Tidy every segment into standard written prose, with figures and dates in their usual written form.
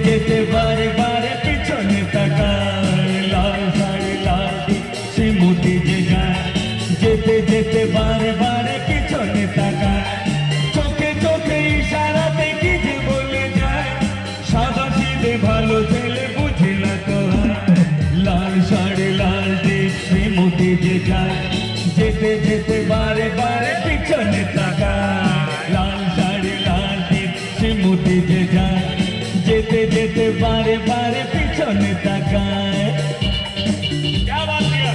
যেতে বারে বারে পিছনে তাকায়, লাল শাড়ি লাল টিপ শ্রীমতী যে যায়, যেতে যেতে বারে বারে পিছনে তাকায়, চোখে চোখে ইশারাতে কি যে বলে যায়, সাদা সিধে ভালো ছেলে বুঝে না তো হয়। লাল শাড়ি লাল টিপ শ্রীমতী যে যায়, যেতে যেতে বারে বারে পিছনে তাকায়, লাল শাড়ি লাল টিপ শ্রীমতী যে যায়, যেতে যেতে বারে বারে পিছনে তাকায়। क्या बात किया?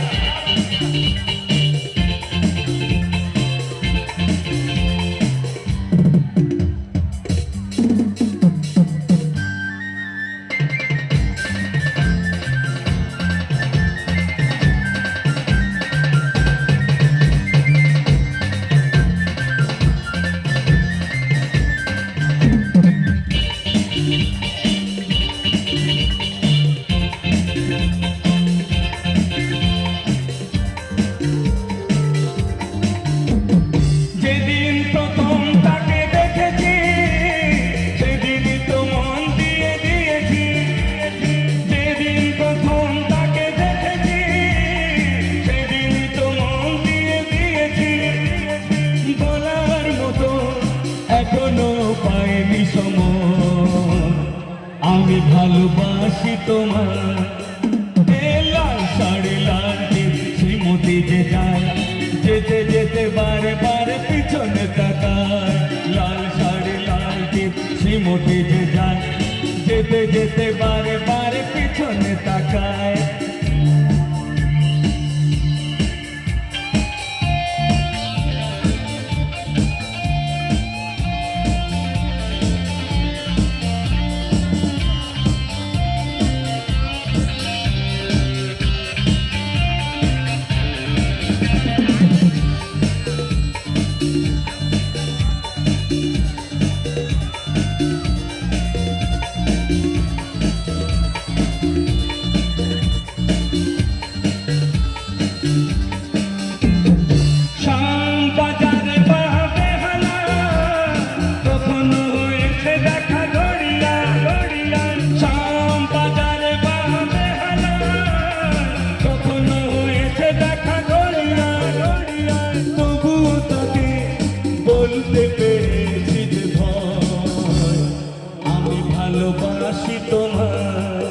আমি ভালোবাসি তোমার, লাল শাড়ি লাল টিপ শ্রীমতী যে যায়, যেতে যেতে বারে বারে পিছনে তাকায়, লাল শাড়ি লাল টিপ শ্রীমতী যে যায়, যেতে যেতে বারে বারে পিছনে তাকায়। বলতে পেরেছি যে ভয়, আমি ভালোবাসি তোমার,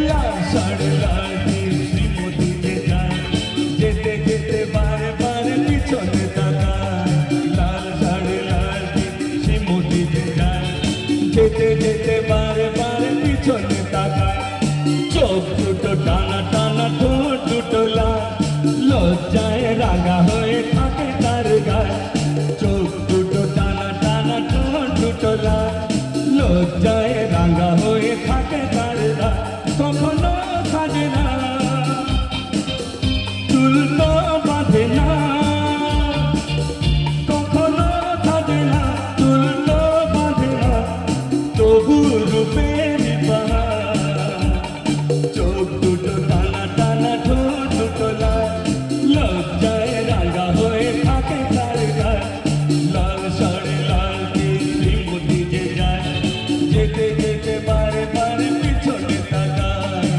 লাল শাড়ি লাল টিপ শ্রীমতী যে যায়, যেতে যেতে বারে বারে পিছনে তাকায়, লাল শাড়ি লাল টিপ শ্রীমতী যে যায়, যেতে যেতে বারে বারে পিছনে তাকায়, চোখ দুটো টানা টানা ঠোঁট দুটো লাল, লজ্জায় রাঙা হয়ে থাকে তার গায়ে, চোখ দুটো টানা টানা ঠোঁট দুটো লাল, লজ্জায় রাঙা হয়ে থাকে তার গায়ে, কখনো সাজে না চুল তো বাঁধে না, কখনো সাজে না চুল তো বাঁধে না, তবু রূপের বাহার, চোখ দুটো টানা টানা ঠোঁট দুটো লাল, লজ্জায় রাঙা হয়ে থাকে তার গায়ে, লাল শাড়ি লাল টিপ শ্রীমতী যে যায়, যেতে যেতে বারে বারে পিছনে তাকায়,